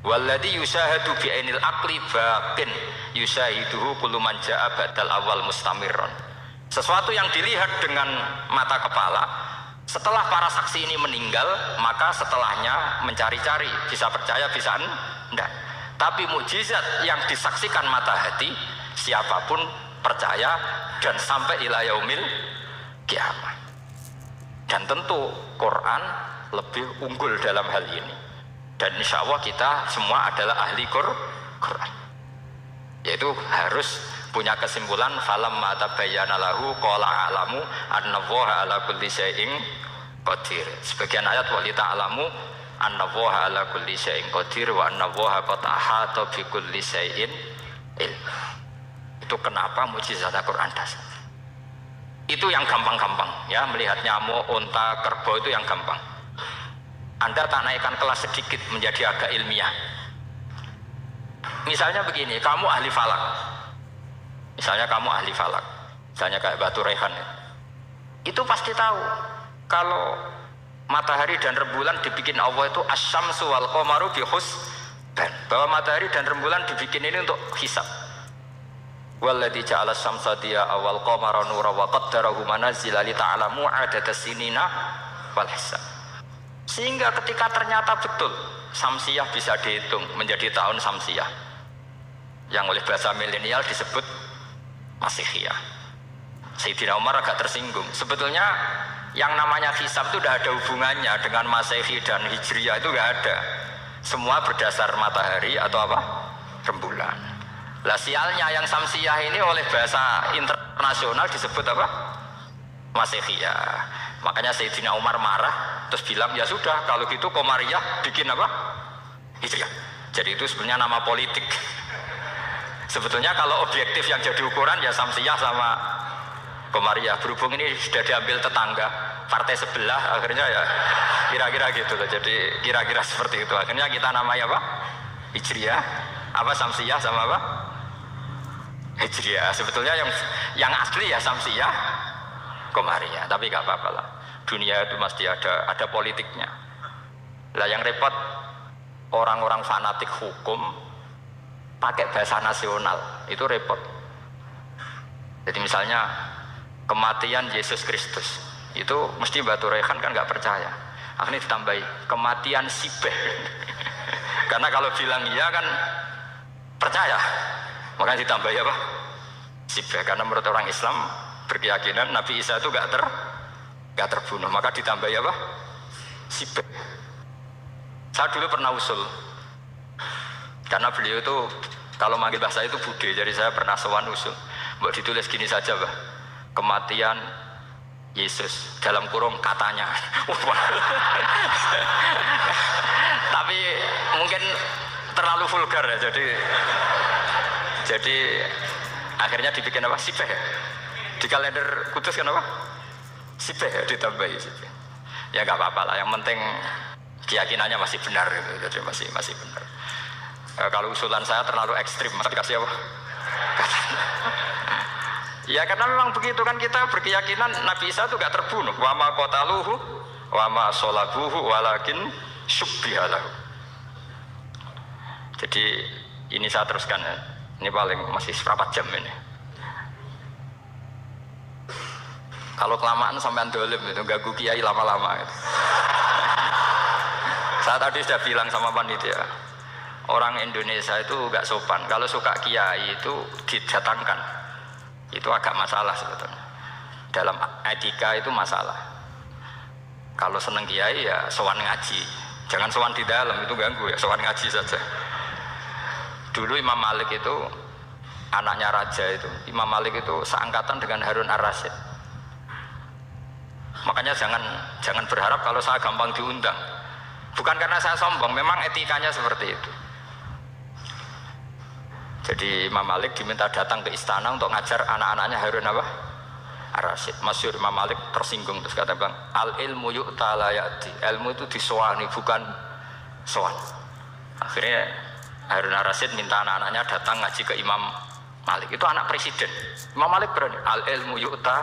S2: walladhi yushahadu bi ainil aqli baqin yushahiduhu kullu man ja'a badal awal mustamirron. Sesuatu yang dilihat dengan mata kepala, setelah para saksi ini meninggal, maka setelahnya mencari-cari, bisa percaya bisa enggak. Tapi mukjizat yang disaksikan mata hati, siapapun percaya dan sampai ila yaumil kiamat. Dan tentu Quran lebih unggul dalam hal ini. Dan insya Allah kita semua adalah ahli Quran. Yaitu harus punya kesimpulan falam mata bayyana lahu qala a'lamu annallaha ala kulli syai'in qadir. Sebagian ayat wa li ta'lamu annallaha ala kulli syai'in qadir wa annallaha qad ahata bi kulli syai'in ilm. Itu kenapa mukjizat Al-Quran dasar. Itu yang gampang-gampang ya, melihat nyamuk, unta, kerbau itu yang gampang. Anda tak naikkan kelas sedikit menjadi agak ilmiah. Misalnya begini, kamu ahli falak. Misalnya kamu ahli falak. Misalnya kayak Batu Rehan ya. Itu pasti tahu kalau matahari dan rembulan dibikin Allah itu asyamsu wal qamaru bi husban, bahwa matahari dan rembulan dibikin ini untuk hisab. Walladzi ja'ala syamsa diya'a wal qamara nura wa qaddarahu manazila li ta'lamu 'adadas sinina wal hisab. Sehingga ketika ternyata betul samsiah bisa dihitung menjadi tahun samsiah, yang oleh bahasa milenial disebut Masihiyah. Sayyidina Umar agak tersinggung. Sebetulnya yang namanya hisab itu tidak ada hubungannya dengan Masehi dan Hijriah, itu tidak ada. Semua berdasar matahari atau apa? Rembulan. Lah sialnya yang samsiah ini oleh bahasa internasional disebut apa? Masihiyah. Makanya Sayyidina Umar marah terus bilang ya sudah kalau gitu Qamariyah bikin apa? Hijriah. Jadi itu sebenarnya nama politik. Sebetulnya kalau objektif yang jadi ukuran ya samsiah sama Qamariyah. Berhubung ini sudah diambil tetangga partai sebelah, akhirnya ya kira-kira gitu loh. Jadi kira-kira seperti itu. Akhirnya kita namanya apa? Hijriah, apa samsiah sama apa? Hijriah. Sebetulnya yang asli ya samsiah, Qamariyah. Tapi gak apa-apa lah. Dunia itu mesti ada politiknya. Lah yang repot orang-orang fanatik hukum pakai bahasa nasional, itu repot. Jadi misalnya kematian Yesus Kristus, itu mesti Batu Rehan kan nggak percaya. Akhirnya ditambahi kematian Sibeh. Karena kalau bilang iya kan percaya, makanya ditambahi apa? Sibeh. Karena menurut orang Islam berkeyakinan Nabi Isa itu nggak terbunuh, maka ditambahi apa? Sibeh. Saya dulu pernah usul, karena beliau itu kalau manggil bahasa itu bude, jadi saya pernah sowan usul. Mbok ditulis gini saja, Mbak. Kematian Yesus dalam kurung katanya. Tapi mungkin terlalu vulgar ya, jadi akhirnya dibikin apa? Sibeh. Di kalender Kudus kan apa? Sibeh ya, ditambahi Sibeh. Ya nggak apa-apa lah, yang penting keyakinannya masih benar gitu. Jadi masih benar. Kalau usulan saya terlalu ekstrim, masa dikasih apa? Ya karena memang begitu kan, kita berkeyakinan Nabi Isa itu gak terbunuh. Wa ma qataluhu wa ma sholabuhu walakin syubbihalahu. Jadi ini saya teruskan ya. Ini paling masih seperempat jam ini. Kalau kelamaan sampean dolim itu ganggu kiai lama-lama gitu. Saya tadi sudah bilang sama panitia, orang Indonesia itu gak sopan. Kalau suka kiai itu didatangkan. Itu agak masalah sebetulnya. Dalam etika itu masalah. Kalau seneng kiai ya sowan ngaji. Jangan sowan di dalam, itu ganggu ya, sowan ngaji saja. Dulu Imam Malik itu anaknya raja itu. Imam Malik itu seangkatan dengan Harun ar-Rasyid. Makanya jangan berharap kalau saya gampang diundang. Bukan karena saya sombong, memang etikanya seperti itu. Jadi Imam Malik diminta datang ke istana untuk ngajar anak-anaknya Harun apa? Ar-Rasyid. Masyhur Imam Malik tersinggung terus kata bang, al ilmu yu'ta la ya'ti. Ilmu itu disowani bukan sowan. Akhirnya Harun Ar-Rasyid minta anak-anaknya datang ngaji ke Imam Malik. Itu anak presiden. Imam Malik berani, al ilmu yu'ta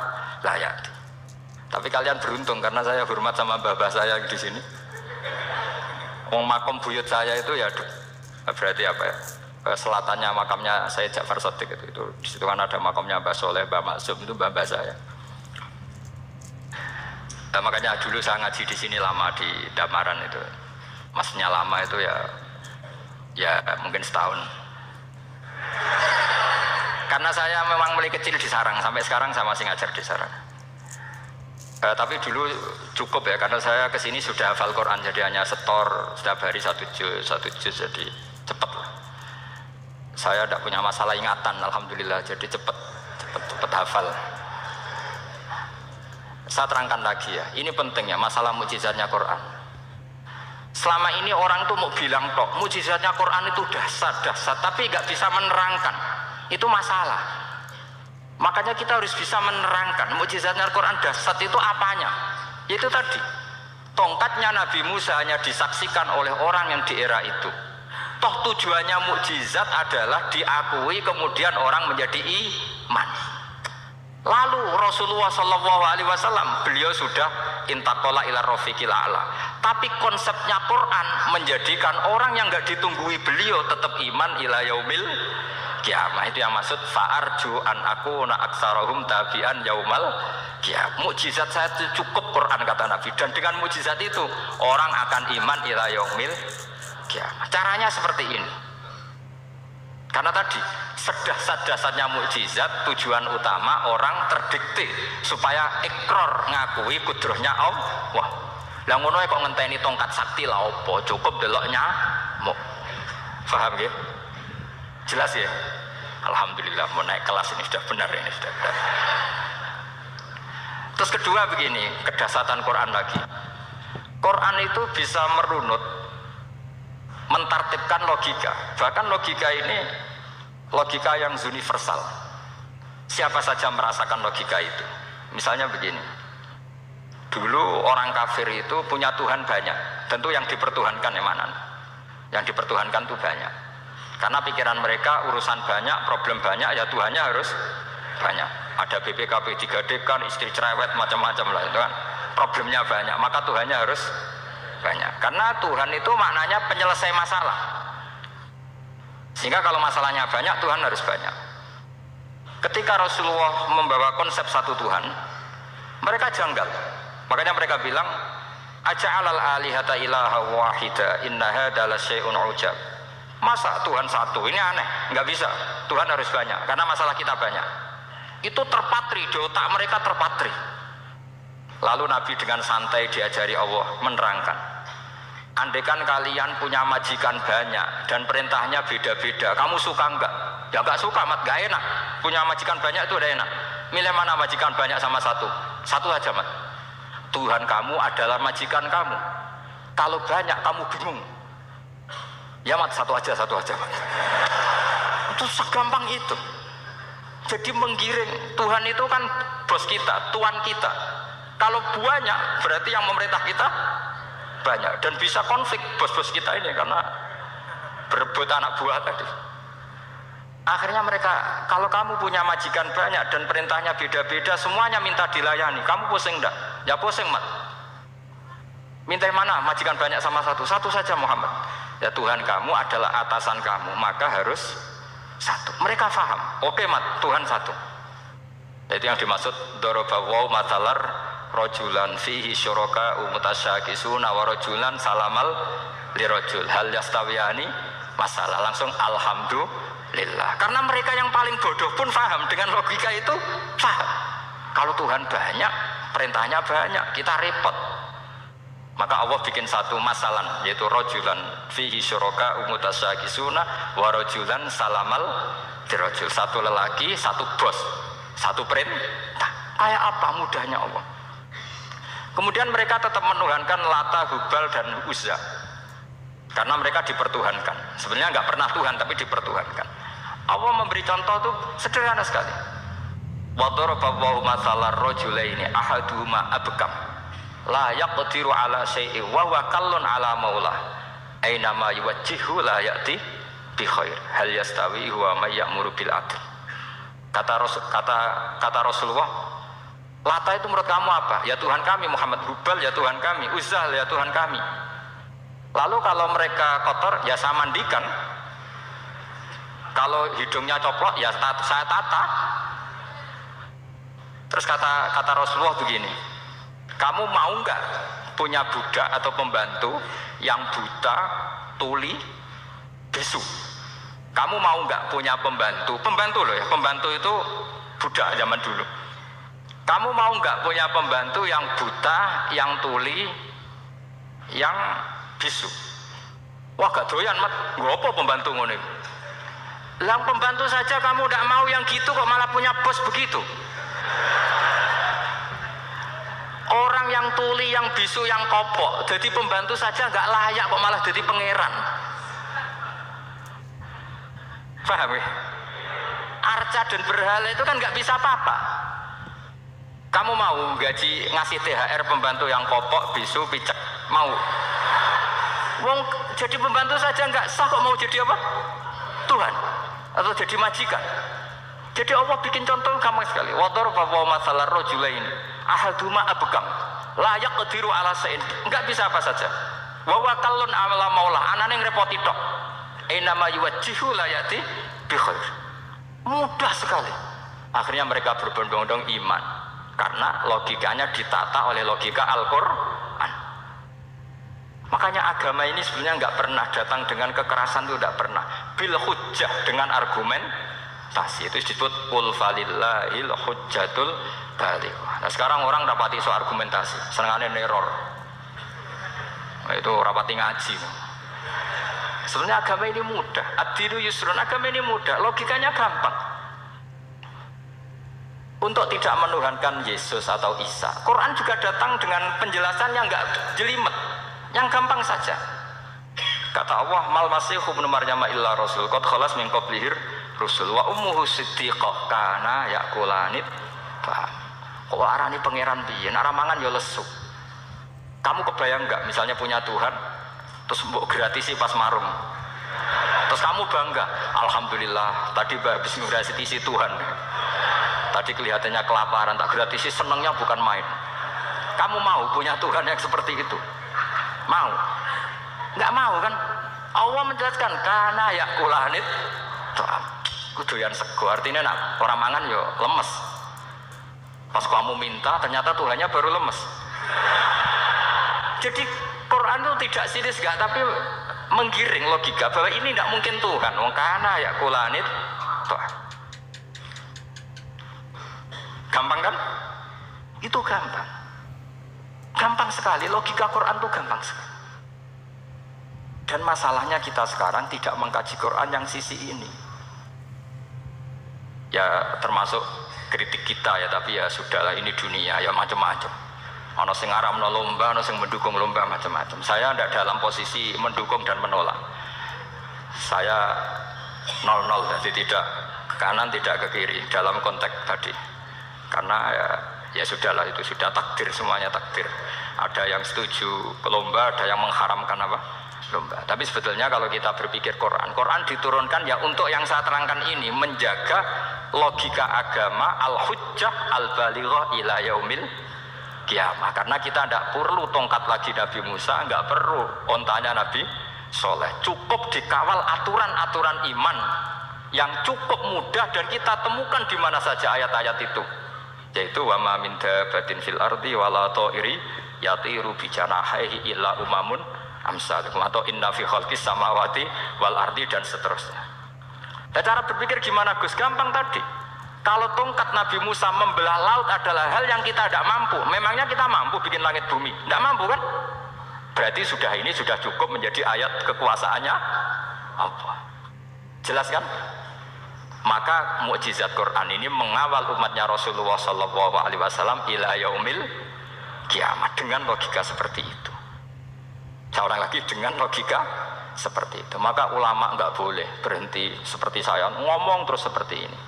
S2: la ya'ti. Tapi kalian beruntung karena saya hormat sama bapak saya di sini. Makom buyut saya itu ya berarti apa ya? Selatannya makamnya saya Ja'far Shadiq itu di situ kan ada makamnya Mbah Soleh, Mbah Maksum, itu mbah saya. Nah, makanya dulu saya ngaji di sini lama di Damaran itu. Masnya lama itu ya mungkin setahun. Karena saya memang mulai kecil di Sarang, sampai sekarang saya masih ngajar di Sarang. Tapi dulu cukup ya, karena saya kesini sudah hafal Quran, jadi hanya setor setiap hari satu juz, jadi cepet lah. Saya tidak punya masalah ingatan, alhamdulillah, jadi cepet hafal. Saya terangkan lagi ya, ini penting ya, masalah mukjizatnya Quran. Selama ini orang tuh mau bilang tok, mukjizatnya Quran itu dahsyat, tapi nggak bisa menerangkan. Itu masalah. Makanya kita harus bisa menerangkan mukjizatnya Al-Quran dahsyat itu apanya. Itu tadi, tongkatnya Nabi Musa hanya disaksikan oleh orang yang di era itu. Toh tujuannya mukjizat adalah diakui kemudian orang menjadi iman. Lalu Rasulullah SAW beliau sudah intaqala ila rafiqil a'la. Tapi konsepnya Quran menjadikan orang yang nggak ditunggui beliau tetap iman ila yaumil kiamah. Itu yang maksud fa'arju an aku na aksarahum tabi'an yaumal kiamah. Mukjizat saya itu cukup Quran kata Nabi, dan dengan mukjizat itu orang akan iman ila yaumil kiamah. Caranya seperti ini. Karena tadi sedahsyat-dahsyatnya mukjizat, tujuan utama orang terdikte supaya ikrar ngakui kudrohnya Allah. Lah ngono kok ngenteni tongkat sakti lah opo, cukup deloknya mau. Paham ya? Jelas ya? Alhamdulillah mau naik kelas ini sudah benar, ini sudah benar. Terus kedua begini, kedahsyatan Quran lagi. Quran itu bisa merunut, mentartibkan logika. Bahkan logika ini logika yang universal. Siapa saja merasakan logika itu. Misalnya begini, dulu orang kafir itu punya Tuhan banyak. Tentu yang dipertuhankan yang mana? Yang dipertuhankan itu banyak. Karena pikiran mereka urusan banyak, problem banyak, ya Tuhannya harus banyak. Ada BPKB 3D kan, istri cerewet, macam-macam lah itu kan. Problemnya banyak, maka Tuhannya harus banyak. Karena Tuhan itu maknanya penyelesai masalah. Sehingga kalau masalahnya banyak, Tuhan harus banyak. Ketika Rasulullah membawa konsep satu Tuhan, mereka janggal. Makanya mereka bilang, aja'alal alihata ilaha wahida inna hadza lasyai'un ujab. Masa Tuhan satu? Ini aneh, nggak bisa. Tuhan harus banyak, karena masalah kita banyak. Itu terpatri, di otak mereka terpatri. Lalu Nabi dengan santai diajari Allah menerangkan, andaikan kalian punya majikan banyak dan perintahnya beda-beda, kamu suka enggak? Ya enggak suka, mat, enggak enak. Punya majikan banyak itu udah enak. Milih mana majikan banyak sama satu? Satu aja, mat. Tuhan kamu adalah majikan kamu. Kalau banyak kamu bingung. Ya mat, satu aja mat. Itu segampang itu. Jadi menggiring, Tuhan itu kan bos kita, tuan kita. Kalau banyak berarti yang memerintah kita banyak, dan bisa konflik bos-bos kita ini karena berebut anak buah tadi. Akhirnya mereka, kalau kamu punya majikan banyak dan perintahnya beda-beda, semuanya minta dilayani, kamu pusing enggak? Ya pusing, mat. Minta mana? Majikan banyak sama satu? Satu saja, Muhammad. Ya Tuhan kamu adalah atasan kamu, maka harus satu. Mereka paham. Oke, mat, Tuhan satu. Itu yang dimaksud dorobawaw matalar rojulan fihi syuraka umutasyakisuna wa rojulan salamal lirojul hal yastawiyani masalah. Langsung alhamdulillah, karena mereka yang paling bodoh pun paham dengan logika itu, paham kalau Tuhan banyak, perintahnya banyak, kita repot. Maka Allah bikin satu masalah, yaitu rojulan fihi syuraka umutasyakisuna wa rojulan salamal lirojul. Satu lelaki, satu bos, satu perintah. Kayak apa mudahnya Allah. Kemudian mereka tetap menuhankan Lata, Hubal, dan Uzza karena mereka dipertuhankan. Sebenarnya nggak pernah Tuhan tapi dipertuhankan. Allah memberi contoh tuh sederhana sekali. Wa daraballahu mathalan rajulaini ahaduhuma abkam la yaqdiru ala syai'in wa huwa kallun ala maulah aina ma yuwajjihu la ya'ti bi khair hal yastawi huwa may ya'muru bil adl. Kata Rasulullah, Lata itu menurut kamu apa? Ya Tuhan kami. Muhammad, Hubal ya Tuhan kami. Uzzah ya Tuhan kami. Lalu kalau mereka kotor ya saya mandikan. Kalau hidungnya coplok ya saya tata. Terus kata Rasulullah begini, kamu mau nggak punya budak atau pembantu yang buta, tuli, bisu? Kamu mau nggak punya pembantu loh ya, pembantu itu budak zaman dulu. Kamu mau nggak punya pembantu yang buta, yang tuli, yang bisu? Wah gak doyan mat, gue apa pembantu ngono? Yang pembantu saja kamu tidak mau yang gitu kok malah punya bos begitu. Orang yang tuli, yang bisu, yang kopok, jadi pembantu saja nggak layak kok malah jadi pangeran. Paham ya? Arca dan berhala itu kan nggak bisa apa-apa. Kamu mau gaji ngasih THR pembantu yang kopok, bisu, picek? Mau? Wong jadi pembantu saja nggak sah kok mau jadi apa? Tuhan atau jadi majikan. Jadi Allah bikin contoh gampang sekali. Wa daraballahu mathalan rajulaini ahaduma abkam la yaqdiru ala syai'in. Enggak bisa apa saja. Wa huwa kallun ala maulah. Anane ngrepoti tok. Inama yuwajjihu la yati bi khair. Mudah sekali. Akhirnya mereka berbondong-bondong iman karena logikanya ditata oleh logika Al-Qur'an. Makanya agama ini sebenarnya nggak pernah datang dengan kekerasan, itu nggak pernah. Bil hujjah, dengan argumentasi, itu disebut qul falillahil hujjatul balighah. Nah sekarang orang rapati soal argumentasi, senengane neror. Nah, itu rapati ngaji. Sebenarnya agama ini mudah. Ad-dinu yusrun, agama ini mudah, logikanya gampang. Untuk tidak menuhankan Yesus atau Isa, Quran juga datang dengan penjelasan yang nggak jelimet, yang gampang saja. Kata Allah, mal masihu ibnu maryam illa rasul qad khalas min qablihir rusul wa ummuhu siddiqah kana yakulanit. Paham? Kok arani pangeran piye? Nek mangan ya lesu. Kamu kebayang enggak misalnya punya Tuhan terus mbok gratisi pas marung. Terus kamu bangga, alhamdulillah tadi habis ngratisi Tuhan. Tadi kelihatannya kelaparan, tak gratisi, senangnya bukan main. Kamu mau punya Tuhan yang seperti itu? Mau? Nggak mau kan? Allah menjelaskan karena ya kulanit kuduyan sego, artinya nak orang mangan yo lemes. Pas kamu minta ternyata Tuhannya baru lemes. Jadi Quran itu tidak sinis gak, tapi menggiring logika bahwa ini tidak mungkin Tuhan. Wong karena ya kulanit gampang kan? Itu gampang. Gampang sekali, logika Quran itu gampang sekali. Dan masalahnya kita sekarang tidak mengkaji Quran yang sisi ini. Ya termasuk kritik kita ya, tapi ya sudahlah, ini dunia ya macam-macam. Ono sing ngaramno lomba, ono sing mendukung lomba, macam-macam. Saya tidak dalam posisi mendukung dan menolak. Saya 0-0, jadi tidak ke kanan tidak ke kiri dalam konteks tadi. Karena ya sudahlah, itu sudah takdir, semuanya takdir. Ada yang setuju ke lomba, ada yang mengharamkan apa? Lomba. Tapi sebetulnya kalau kita berpikir Quran diturunkan ya untuk yang saya terangkan ini, menjaga logika agama al-hujjah al-balighah ila yaumil qiyamah. Karena kita tidak perlu tongkat lagi Nabi Musa, nggak perlu ontanya Nabi Soleh. Cukup dikawal aturan-aturan iman yang cukup mudah dan kita temukan di mana saja ayat-ayat itu. Yaitu wa ma min dabbatin fil ardi wala ta'iri yatiru bi janahihi illa umamun amsalukum atau inna fi khalqis samawati wal ardi dan seterusnya. Nah, cara berpikir gimana Gus? Gampang tadi. Kalau tongkat Nabi Musa membelah laut adalah hal yang kita tidak mampu. Memangnya kita mampu bikin langit bumi? Tidak mampu kan? Berarti ini sudah cukup menjadi ayat kekuasaannya Allah. Jelas kan? Maka mukjizat Quran ini mengawal umatnya Rasulullah SAW ila yaumil kiamat dengan logika seperti itu. Saya ulang lagi, dengan logika seperti itu. Maka ulama nggak boleh berhenti seperti saya ngomong terus seperti ini.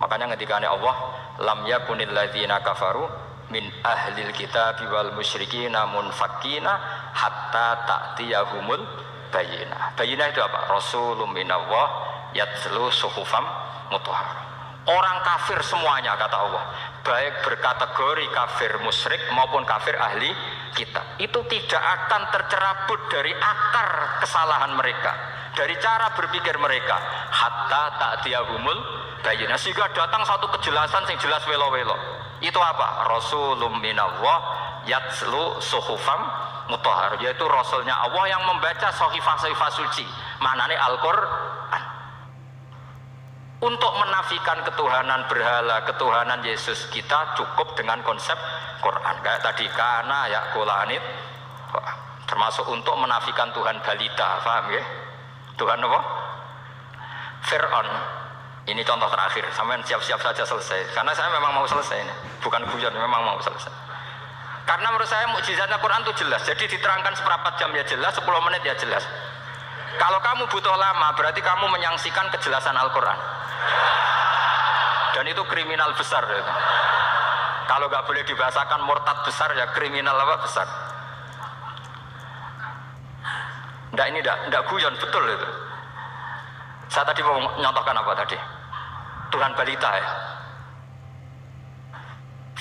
S2: Makanya ketika Allah, lam yakunil ladzina kafaru min ahlil kitab wal musyrikina munfakkina hatta ta'tiyahumul bayyinah. Bayyinah itu apa? Rasulun minallah yatlu suhufam mutahharah. Orang kafir semuanya kata Allah, baik berkategori kafir musyrik maupun kafir ahli kitab, itu tidak akan tercerabut dari akar kesalahan mereka, dari cara berpikir mereka, hatta ta'tiyahumul bayyinah, sehingga datang satu kejelasan yang jelas welo-welo. Itu apa? Rasulun minallah yatlu suhufam mutahharah, yaitu rasulnya Allah yang membaca sahifah-sahifah suci, maknanya Al-Qur'an. Untuk menafikan ketuhanan berhala, ketuhanan Yesus, kita cukup dengan konsep Quran. Kayak tadi, kana ya kulanit, termasuk untuk menafikan Tuhan balita, paham ya? Tuhan apa? Fir'aun. Ini contoh terakhir, sampean siap-siap saja selesai. Karena saya memang mau selesai ini, bukan guyon, memang mau selesai. Karena menurut saya mukjizatnya Quran itu jelas. Jadi diterangkan seperempat jam ya jelas, 10 menit ya jelas. Kalau kamu butuh lama, berarti kamu menyaksikan kejelasan Al-Quran. Dan itu kriminal besar ya. Kalau nggak boleh dibahasakan murtad besar, ya kriminal apa besar. Nggak guyon, betul itu. Saya tadi mau nyontohkan apa tadi? Tuhan balita ya.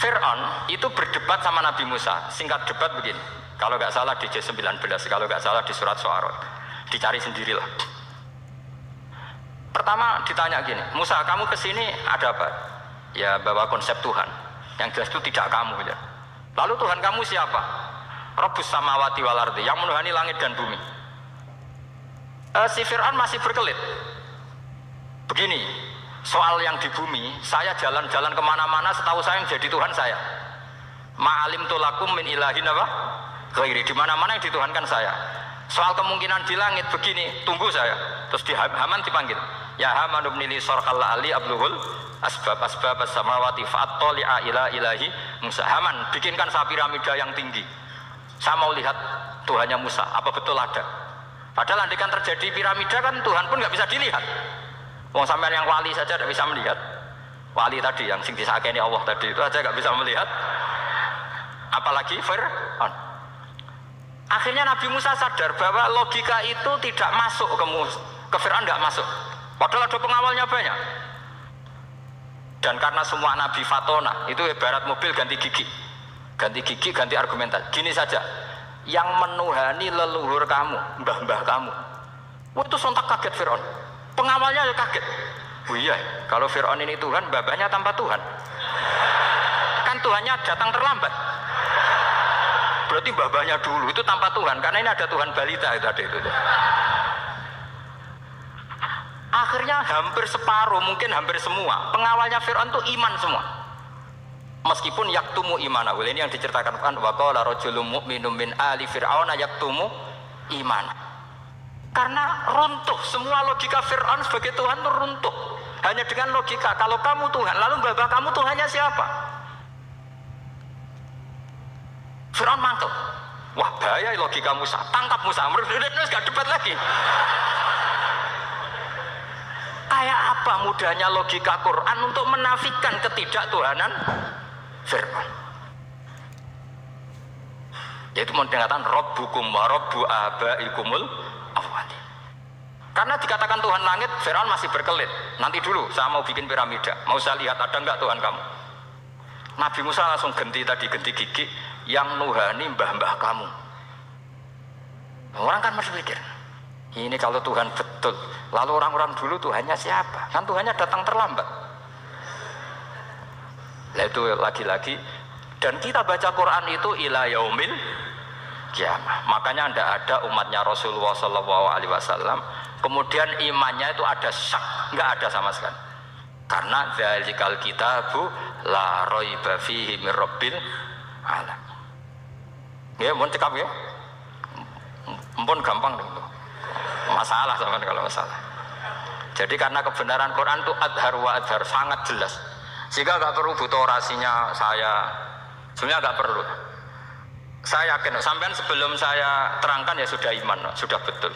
S2: Fir'aun itu berdebat sama Nabi Musa. Singkat debat begini, kalau nggak salah di J19, kalau nggak salah di surat Syu'ara, dicari sendirilah. Pertama ditanya gini, Musa, kamu kesini ada apa? Ya bawa konsep Tuhan, yang jelas itu tidak kamu ya. Lalu Tuhan kamu siapa? Rabbus samawati wal ardi, yang menuhani langit dan bumi. Si Fir'aun masih berkelit. Begini, soal yang di bumi, saya jalan-jalan kemana-mana, setahu saya yang jadi Tuhan saya. Ma'alim tulakum min ilahin apa? Ghairi, di mana-mana yang dituhankan saya. Soal kemungkinan di langit begini, tunggu saya. Terus di Haman dipanggil, ya Haman ibnili sorqal ali abluhul asbab as-samawati fa'attali'a ila ilahi Musa. Haman, bikinkan saya piramida yang tinggi. Saya mau lihat Tuhannya Musa, apa betul ada? Padahal andaikan terjadi piramida kan Tuhan pun nggak bisa dilihat. Wong sampean yang wali saja tidak bisa melihat. Wali tadi yang sing disakeni Allah tadi itu aja nggak bisa melihat. Apalagi Fir'aun. Akhirnya Nabi Musa sadar bahwa logika itu tidak masuk ke Fir'aun, nggak masuk. Padahal ada pengawalnya banyak. Dan karena semua Nabi fatona, itu ibarat mobil ganti gigi, ganti argumentasi. Gini saja, yang menuhani leluhur kamu, mbah-mbah kamu, itu sontak kaget Fir'aun. Pengawalnya ya kaget. Oh iya, kalau Fir'aun ini Tuhan, mbah-mbahnya tanpa Tuhan. Kan Tuhannya datang terlambat. Berarti mbah-mbahnya dulu itu tanpa Tuhan, karena ini ada Tuhan balita itu. Akhirnya hampir separuh, mungkin hampir semua pengawalnya Fir'aun itu iman semua. Meskipun yaktumu imanahu, ini yang diceritakan kan, wa qala rajulun mu'minun min ali fir'auna yaktumu imana. Karena runtuh semua logika Fir'aun sebagai Tuhan itu runtuh. Hanya dengan logika kalau kamu Tuhan, lalu mbah kamu Tuhannya siapa? Fir'aun mantul. Wah bahaya logika Musa, tangkap Musa, gak debat lagi. Kayak apa mudahnya logika Quran untuk menafikan ketidaktuhanan Fir'aun. Yaitu mengatakan Rabbukum wa Rabbu abaikumul awwalin. Karena dikatakan Tuhan langit, Fir'aun masih berkelit. Nanti dulu saya mau bikin piramida, mau saya lihat ada enggak Tuhan kamu. Nabi Musa langsung ganti gigi, yang nuhani mbah-mbah kamu. Orang kan masih pikir, ini kalau Tuhan betul, lalu orang-orang dulu Tuhannya siapa? Kan Tuhannya datang terlambat. Nah itu lagi-lagi, dan kita baca Quran itu ila yaumil kiamah. Makanya tidak ada umatnya Rasulullah SAW kemudian imannya itu ada syak, nggak ada sama sekali. Karena dzalikal kitabu la raiba fihi mir rabbil alamin. Ya, mohon cekap ya. Mumpun gampang itu. Masalah sama kalau masalah. Jadi karena kebenaran Quran itu adhar wa adhar, sangat jelas. Sehingga nggak perlu butuh orasinya saya Sebenarnya nggak perlu. Saya yakin, sampean sebelum saya terangkan ya sudah iman, sudah betul.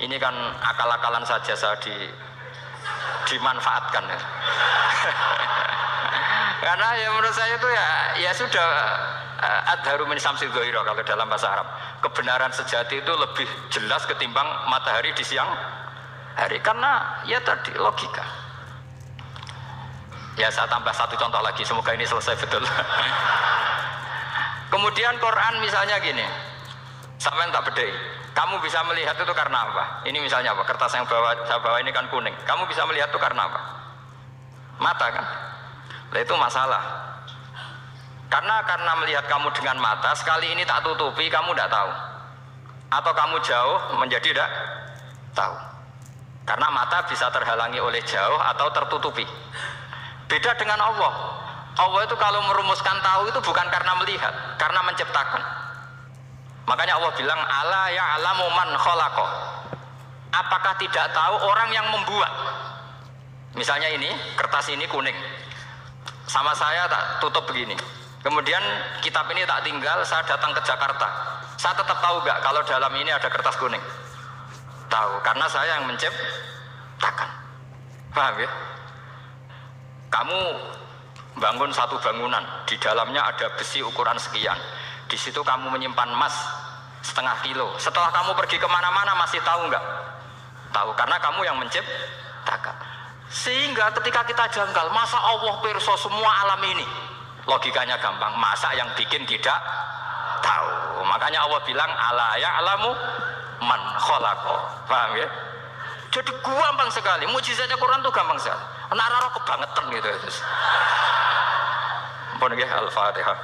S2: Ini kan akal-akalan saja saya dimanfaatkan. Ya. Karena ya menurut saya itu ya sudah adharu min samsi dhoiro kalau dalam bahasa Arab. Kebenaran sejati itu lebih jelas ketimbang matahari di siang hari. Karena ya tadi logika. Ya saya tambah satu contoh lagi, semoga ini selesai betul. Kemudian Quran misalnya gini, sampai tak bedai, kamu bisa melihat itu karena apa? Ini misalnya apa? Kertas yang saya bawa ini kan kuning. Kamu bisa melihat itu karena apa? Mata kan? Nah, itu masalah. Karena melihat kamu dengan mata, sekali ini tak tutupi, kamu tidak tahu. Atau kamu jauh menjadi tidak tahu. Karena mata bisa terhalangi oleh jauh atau tertutupi. Beda dengan Allah. Allah itu kalau merumuskan tahu itu bukan karena melihat, karena menciptakan. Makanya Allah bilang ala ya'lamu man khalaqa. Apakah tidak tahu orang yang membuat? Misalnya ini, kertas ini kuning. Sama saya tak tutup begini. Kemudian kitab ini tak tinggal, saya datang ke Jakarta. Saya tetap tahu nggak kalau dalam ini ada kertas kuning? Tahu, karena saya yang menciptakan. Paham ya? Kamu bangun satu bangunan, di dalamnya ada besi ukuran sekian. Di situ kamu menyimpan emas setengah kilo. Setelah kamu pergi kemana-mana masih tahu nggak? Tahu, karena kamu yang menciptakan. Sehingga ketika kita janggal, masa Allah pirsa semua alam ini? Logikanya gampang, masa yang bikin tidak tahu? Makanya Allah bilang ala ya'lamu man khalaqa. Paham ya? Jadi gampang sekali, mukjizatnya Quran itu gampang sekali. Anak raro kebangetan gitu. Ampun nggih, Al-Fatihah.